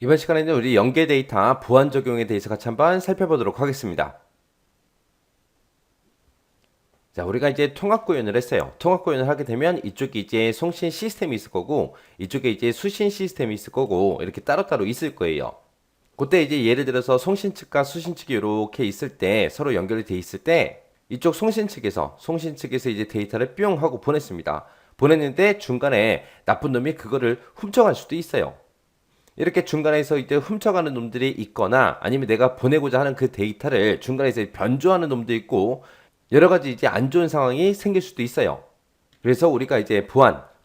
이번 시간에는 우리 연계 데이터 보안 적용에 대해서 같이 한번 살펴보도록 하겠습니다. 자, 우리가 이제 통합 구현을 했어요. 통합 구현을 하게 되면 이쪽에 이제 송신 시스템이 있을 거고, 이쪽에 이제 수신 시스템이 있을 거고, 이렇게 따로따로 있을 거예요. 그때 이제 예를 들어서 송신 측과 수신 측이 이렇게 있을 때, 서로 연결이 돼 있을 때, 이쪽 송신 측에서 이제 데이터를 뿅 하고 보냈습니다. 보냈는데 중간에 나쁜 놈이 그거를 훔쳐갈 수도 있어요. 이렇게 중간에서 이제 훔쳐가는 놈들이 있거나 아니면 내가 보내고자 하는 그 데이터를 중간에서 변조하는 놈도 있고 여러 가지 이제 안 좋은 상황이 생길 수도 있어요. 그래서 우리가 이제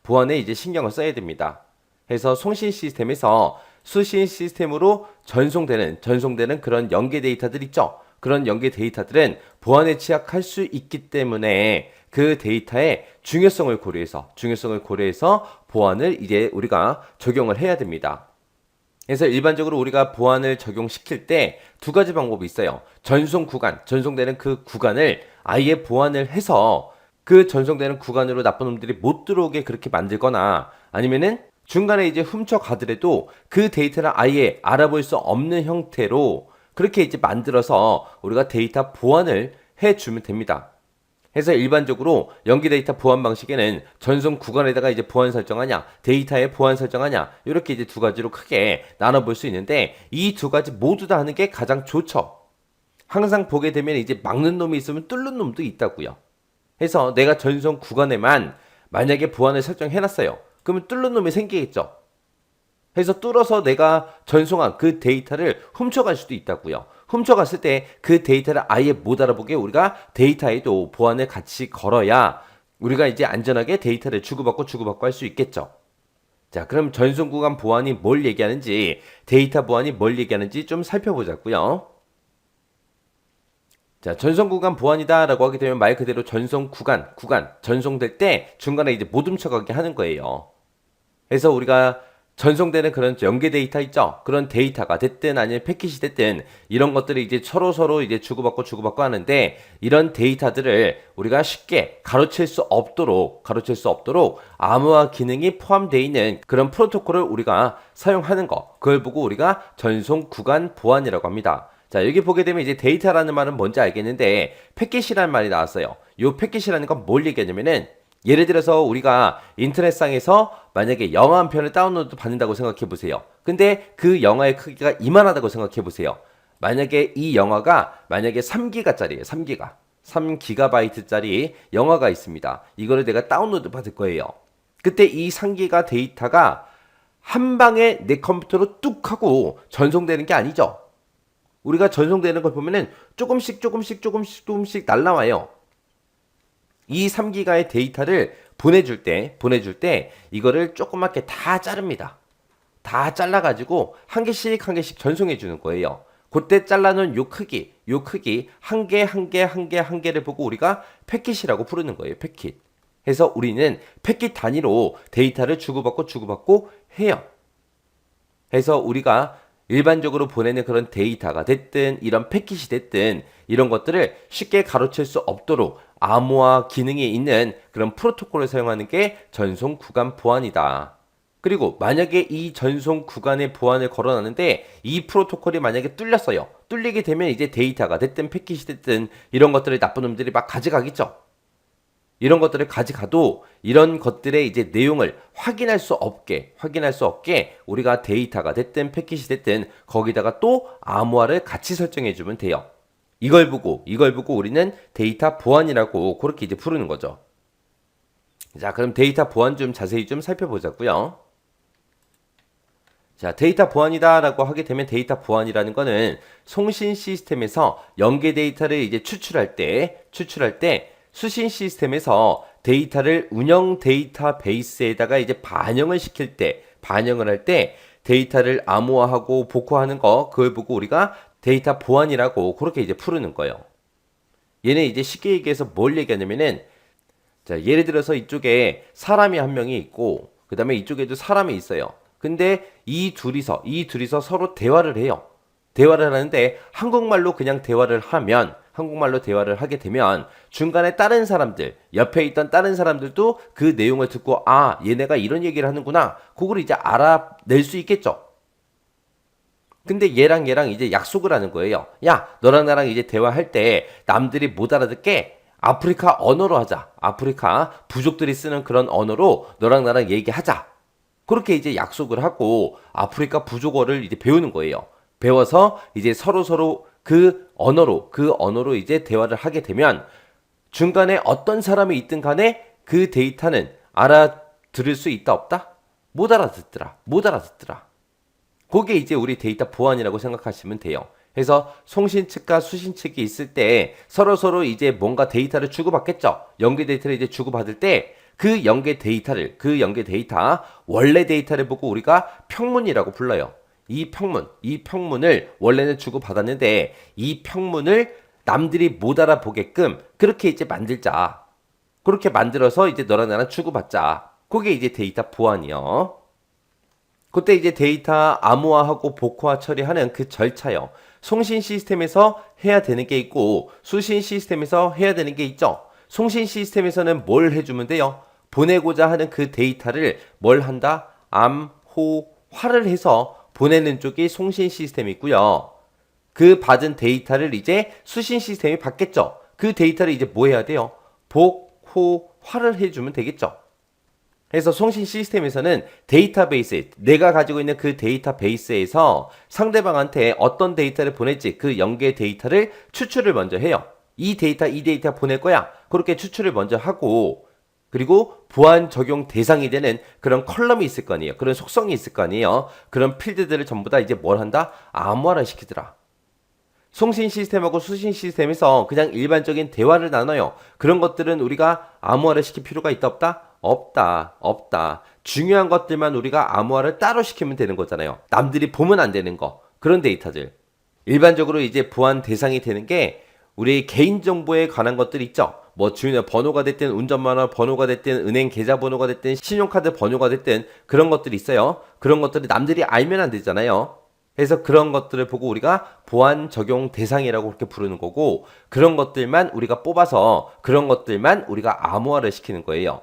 보안에 이제 신경을 써야 됩니다. 그래서 송신 시스템에서 수신 시스템으로 전송되는 그런 연계 데이터들 있죠. 그런 연계 데이터들은 보안에 취약할 수 있기 때문에 그 데이터의 중요성을 고려해서 보안을 이제 우리가 적용을 해야 됩니다. 그래서 일반적으로 우리가 보안을 적용시킬 때 두 가지 방법이 있어요. 전송되는 그 구간을 아예 보안을 해서 그 전송되는 구간으로 나쁜 놈들이 못 들어오게 그렇게 만들거나 아니면은 중간에 이제 훔쳐가더라도 그 데이터를 아예 알아볼 수 없는 형태로 그렇게 이제 만들어서 우리가 데이터 보안을 해주면 됩니다. 해서 일반적으로 연기 데이터 보안 방식에는 전송 구간에다가 이제 보안 설정하냐, 데이터에 보안 설정하냐, 이렇게 이제 두 가지로 크게 나눠볼 수 있는데 이 두 가지 모두 다 하는 게 가장 좋죠. 항상 보게 되면 이제 막는 놈이 있으면 뚫는 놈도 있다고요. 해서 내가 전송 구간에만 만약에 보안을 설정해놨어요. 그러면 뚫는 놈이 생기겠죠. 해서 뚫어서 내가 전송한 그 데이터를 훔쳐갈 수도 있다고요. 훔쳐갔을 때 그 데이터를 아예 못 알아보게 우리가 데이터에도 보안을 같이 걸어야 우리가 이제 안전하게 데이터를 주고받고 할 수 있겠죠. 자, 그럼 전송 구간 보안이 뭘 얘기하는지, 데이터 보안이 뭘 얘기하는지 좀 살펴보자고요. 자, 전송 구간 보안이다라고 하게 되면 말 그대로 전송될 때 중간에 이제 못 훔쳐가게 하는 거예요. 그래서 우리가 전송되는 그런 연계 데이터 있죠? 그런 데이터가 됐든 아니면 패킷이 됐든 이런 것들이 이제 서로 이제 주고받고 하는데 이런 데이터들을 우리가 쉽게 가로챌 수 없도록 암호화 기능이 포함되어 있는 그런 프로토콜을 우리가 사용하는 거. 그걸 보고 우리가 전송 구간 보안이라고 합니다. 자, 여기 보게 되면 이제 데이터라는 말은 뭔지 알겠는데 패킷이라는 말이 나왔어요. 이 패킷이라는 건 뭘 얘기하냐면은 예를 들어서 우리가 인터넷상에서 만약에 영화 한 편을 다운로드 받는다고 생각해 보세요. 근데 그 영화의 크기가 이만하다고 생각해 보세요. 만약에 이 영화가 만약에 3기가짜리예요. 3기가바이트짜리 영화가 있습니다. 이거를 내가 다운로드 받을 거예요. 그때 이 3기가 데이터가 한 방에 내 컴퓨터로 뚝 하고 전송되는 게 아니죠. 우리가 전송되는 걸 보면은 조금씩 날라와요. 이 3기가의 데이터를 보내줄 때 이거를 조그맣게 다 자릅니다. 다 잘라가지고 한 개씩 전송해 주는 거예요. 그때 잘라놓은 요 크기 한 개를 보고 우리가 패킷이라고 부르는 거예요. 패킷. 해서 우리는 패킷 단위로 데이터를 주고받고 해요. 해서 우리가 일반적으로 보내는 그런 데이터가 됐든 이런 패킷이 됐든 이런 것들을 쉽게 가로챌 수 없도록 암호화 기능이 있는 그런 프로토콜을 사용하는 게 전송 구간 보안이다. 그리고 만약에 이 전송 구간의 보안을 걸어놨는데 이 프로토콜이 만약에 뚫렸어요. 뚫리게 되면 이제 데이터가 됐든 패킷이 됐든 이런 것들을 나쁜 놈들이 막 가져가겠죠. 이런 것들을 가져가도 이런 것들의 이제 내용을 확인할 수 없게 우리가 데이터가 됐든 패킷이 됐든 거기다가 또 암호화를 같이 설정해 주면 돼요. 이걸 보고 우리는 데이터 보안이라고 그렇게 이제 부르는 거죠. 자, 그럼 데이터 보안 좀 자세히 좀 살펴보자고요. 자, 데이터 보안이다라고 하게 되면 데이터 보안이라는 거는 송신 시스템에서 연계 데이터를 이제 추출할 때 수신 시스템에서 데이터를 운영 데이터베이스에다가 이제 반영을 할 때 데이터를 암호화하고 복호하는 거, 그걸 보고 우리가 데이터 보안이라고 그렇게 이제 부르는 거예요. 얘는 이제 쉽게 얘기해서 뭘 얘기하냐면은, 자, 예를 들어서 이쪽에 사람이 한 명이 있고, 그 다음에 이쪽에도 사람이 있어요. 근데 이 둘이서 서로 대화를 해요. 대화를 하는데 한국말로 대화를 하게 되면 중간에 옆에 있던 다른 사람들도 그 내용을 듣고 아, 얘네가 이런 얘기를 하는구나. 그걸 이제 알아낼 수 있겠죠. 근데 얘랑 이제 약속을 하는 거예요. 야, 너랑 나랑 이제 대화할 때 남들이 못 알아듣게 아프리카 언어로 하자. 아프리카 부족들이 쓰는 그런 언어로 너랑 나랑 얘기하자. 그렇게 이제 약속을 하고 아프리카 부족어를 이제 배우는 거예요. 배워서 이제 서로 그 언어로 이제 대화를 하게 되면 중간에 어떤 사람이 있든 간에 그 데이터는 알아들을 수 있다 없다? 못 알아듣더라. 못 알아듣더라. 그게 이제 우리 데이터 보안이라고 생각하시면 돼요. 그래서 송신 측과 수신 측이 있을 때 서로 이제 뭔가 데이터를 주고받겠죠. 연계 데이터를 이제 주고받을 때 그 연계 데이터, 원래 데이터를 보고 우리가 평문이라고 불러요. 이 평문을 원래는 주고받았는데 이 평문을 남들이 못 알아보게끔 그렇게 이제 만들자. 그렇게 만들어서 이제 너랑 나랑 주고받자. 그게 이제 데이터 보안이요. 그때 이제 데이터 암호화하고 복호화 처리하는 그 절차요. 송신 시스템에서 해야 되는 게 있고 수신 시스템에서 해야 되는 게 있죠. 송신 시스템에서는 뭘 해주면 돼요? 보내고자 하는 그 데이터를 뭘 한다? 암호화를 해서 보내는 쪽이 송신 시스템이 있고요. 그 받은 데이터를 이제 수신 시스템이 받겠죠. 그 데이터를 이제 뭐 해야 돼요? 복호화를 해주면 되겠죠. 그래서 송신 시스템에서는 데이터베이스, 내가 가지고 있는 그 데이터베이스에서 상대방한테 어떤 데이터를 보낼지 그 연계 데이터를 추출을 먼저 해요. 이 데이터 보낼 거야. 그렇게 추출을 먼저 하고 그리고 보안 적용 대상이 되는 그런 컬럼이 있을 거 아니에요. 그런 속성이 있을 거 아니에요. 그런 필드들을 전부 다 이제 뭘 한다? 암호화를 시키더라. 송신 시스템하고 수신 시스템에서 그냥 일반적인 대화를 나눠요. 그런 것들은 우리가 암호화를 시킬 필요가 있다 없다? 없다. 중요한 것들만 우리가 암호화를 따로 시키면 되는 거잖아요. 남들이 보면 안 되는 거. 그런 데이터들. 일반적으로 이제 보안 대상이 되는 게 우리 개인정보에 관한 것들이 있죠. 뭐 주민의 번호가 됐든 운전면허 번호가 됐든 은행 계좌 번호가 됐든 신용카드 번호가 됐든 그런 것들이 있어요. 그런 것들이 남들이 알면 안 되잖아요. 그래서 그런 것들을 보고 우리가 보안 적용 대상이라고 그렇게 부르는 거고 그런 것들만 우리가 뽑아서 그런 것들만 우리가 암호화를 시키는 거예요.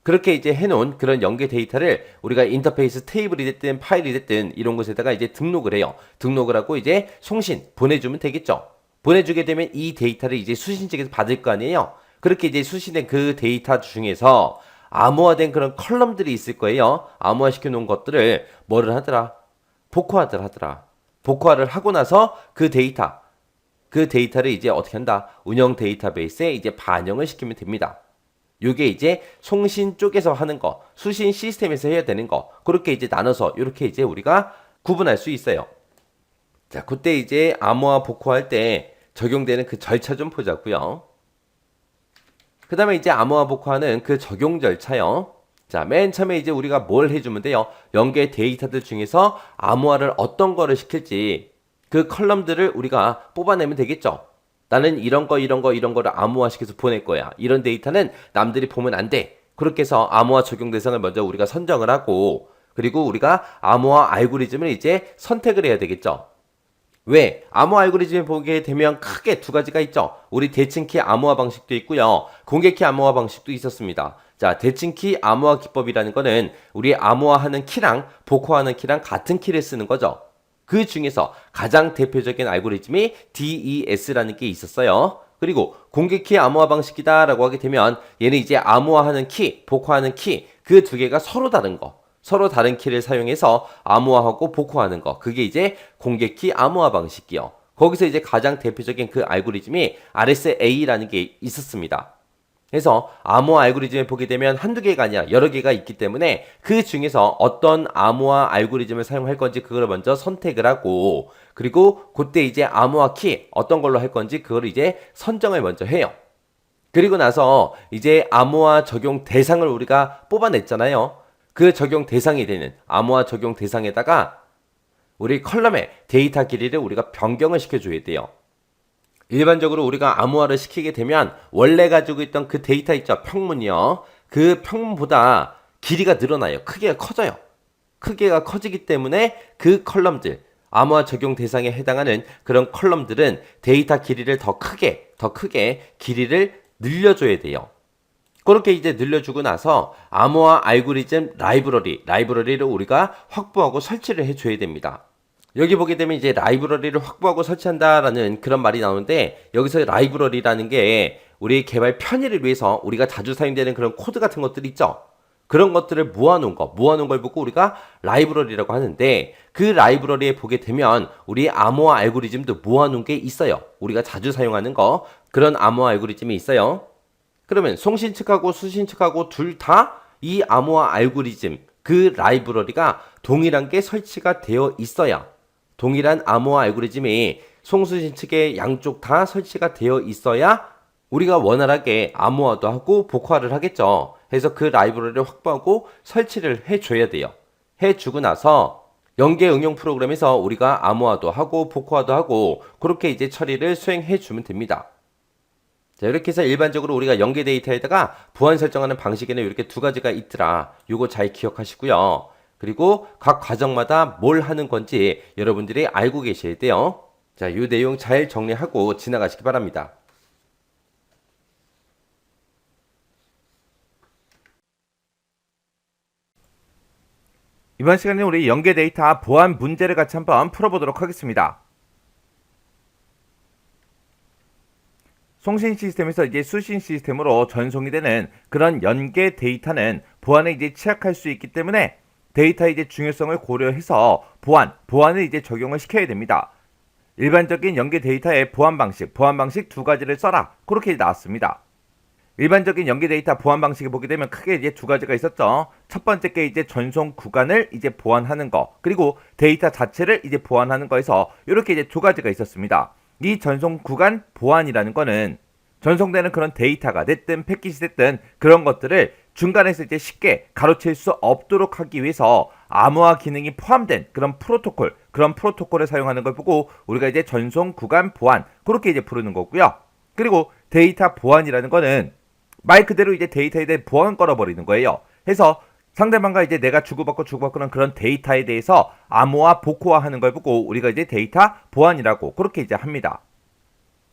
그렇게 이제 해놓은 그런 연계 데이터를 우리가 인터페이스 테이블이 됐든 파일이 됐든 이런 곳에다가 이제 등록을 해요. 등록을 하고 이제 송신 보내주면 되겠죠. 보내주게 되면 이 데이터를 이제 수신 측에서 받을 거 아니에요. 그렇게 이제 수신된 그 데이터 중에서 암호화된 그런 컬럼들이 있을 거예요. 암호화 시켜놓은 것들을 뭐를 하더라? 복호화를 하더라. 복호화를 하고 나서 그 데이터를 이제 어떻게 한다? 운영 데이터베이스에 이제 반영을 시키면 됩니다. 요게 이제 송신 쪽에서 하는 거, 수신 시스템에서 해야 되는 거, 그렇게 이제 나눠서 이렇게 이제 우리가 구분할 수 있어요. 자, 그때 이제 암호화 복호할 때 적용되는 그 절차 좀 보자고요. 그 다음에 이제 암호화 복호하는 그 적용 절차요. 자, 맨 처음에 이제 우리가 뭘 해주면 돼요? 연계 데이터들 중에서 암호화를 어떤 거를 시킬지 그 컬럼들을 우리가 뽑아내면 되겠죠. 나는 이런 거를 암호화시켜서 보낼 거야. 이런 데이터는 남들이 보면 안 돼. 그렇게 해서 암호화 적용 대상을 먼저 우리가 선정을 하고 그리고 우리가 암호화 알고리즘을 이제 선택을 해야 되겠죠. 왜? 암호화 알고리즘을 보게 되면 크게 두 가지가 있죠. 우리 대칭키 암호화 방식도 있고요. 공개키 암호화 방식도 있었습니다. 자, 대칭키 암호화 기법이라는 거는 우리 암호화하는 키랑 복호하는 키랑 같은 키를 쓰는 거죠. 그 중에서 가장 대표적인 알고리즘이 DES라는 게 있었어요. 그리고 공개키 암호화 방식이다 라고 하게 되면 얘는 이제 암호화하는 키, 복호하는 키 그 두 개가 서로 다른 거. 서로 다른 키를 사용해서 암호화하고 복호하는 거. 그게 이제 공개키 암호화 방식이요. 거기서 이제 가장 대표적인 그 알고리즘이 RSA라는 게 있었습니다. 그래서 암호화 알고리즘을 보게 되면 한두 개가 아니라 여러 개가 있기 때문에 그 중에서 어떤 암호화 알고리즘을 사용할 건지 그걸 먼저 선택을 하고 그리고 그때 이제 암호화 키 어떤 걸로 할 건지 그걸 이제 선정을 먼저 해요. 그리고 나서 이제 암호화 적용 대상을 우리가 뽑아냈잖아요. 그 적용 대상이 되는 암호화 적용 대상에다가 우리 컬럼의 데이터 길이를 우리가 변경을 시켜줘야 돼요. 일반적으로 우리가 암호화를 시키게 되면 원래 가지고 있던 그 데이터 있죠. 평문이요. 그 평문보다 길이가 늘어나요. 크기가 커져요. 크기가 커지기 때문에 그 컬럼들, 암호화 적용 대상에 해당하는 그런 컬럼들은 데이터 길이를 더 크게 길이를 늘려줘야 돼요. 그렇게 이제 늘려주고 나서 암호화 알고리즘 라이브러리를 우리가 확보하고 설치를 해줘야 됩니다. 여기 보게 되면 이제 라이브러리를 확보하고 설치한다라는 그런 말이 나오는데, 여기서 라이브러리라는 게 우리 개발 편의를 위해서 우리가 자주 사용되는 그런 코드 같은 것들 있죠. 그런 것들을 모아놓은 걸 보고 우리가 라이브러리라고 하는데, 그 라이브러리에 보게 되면 우리 암호화 알고리즘도 모아놓은 게 있어요. 우리가 자주 사용하는 거, 그런 암호화 알고리즘이 있어요. 그러면 송신 측하고 수신 측하고 둘 다 이 암호화 알고리즘, 그 라이브러리가 동일한 게 설치가 되어 있어야, 동일한 암호화 알고리즘이 송수신 측에 양쪽 다 설치가 되어 있어야 우리가 원활하게 암호화도 하고 복화를 하겠죠. 그래서 그 라이브러리를 확보하고 설치를 해줘야 돼요. 해주고 나서 연계 응용 프로그램에서 우리가 암호화도 하고 복화도 하고 그렇게 이제 처리를 수행해 주면 됩니다. 자, 이렇게 해서 일반적으로 우리가 연계 데이터에다가 보안 설정하는 방식에는 이렇게 두 가지가 있더라. 요거 잘 기억하시고요. 그리고 각 과정마다 뭘 하는 건지 여러분들이 알고 계셔야 돼요. 자, 요 내용 잘 정리하고 지나가시기 바랍니다. 이번 시간에 우리 연계 데이터 보안 문제를 같이 한번 풀어보도록 하겠습니다. 송신 시스템에서 이제 수신 시스템으로 전송이 되는 그런 연계 데이터는 보안에 이제 취약할 수 있기 때문에 데이터의 이제 중요성을 고려해서 보안을 이제 적용을 시켜야 됩니다. 일반적인 연계 데이터의 보안 방식 두 가지를 써라. 그렇게 나왔습니다. 일반적인 연계 데이터 보안 방식을 보게 되면 크게 이제 두 가지가 있었죠. 첫 번째 게 이제 전송 구간을 이제 보안하는 거, 그리고 데이터 자체를 이제 보안하는 거에서 이렇게 이제 두 가지가 있었습니다. 이 전송 구간 보안이라는 거는 전송되는 그런 데이터가 됐든 패킷이 됐든 그런 것들을 중간에서 이제 쉽게 가로챌 수 없도록 하기 위해서 암호화 기능이 포함된 그런 프로토콜을 사용하는 걸 보고 우리가 이제 전송 구간 보안 그렇게 이제 부르는 거고요. 그리고 데이터 보안이라는 거는 말 그대로 이제 데이터에 대해 보안 걸어버리는 거예요. 해서 상대방과 이제 내가 주고받고는 그런 데이터에 대해서 암호화, 복호화하는 걸 보고 우리가 이제 데이터 보안이라고 그렇게 이제 합니다.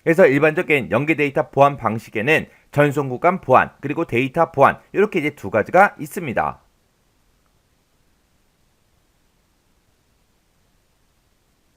그래서 일반적인 연계 데이터 보안 방식에는 전송 구간 보안 그리고 데이터 보안 이렇게 이제 두 가지가 있습니다.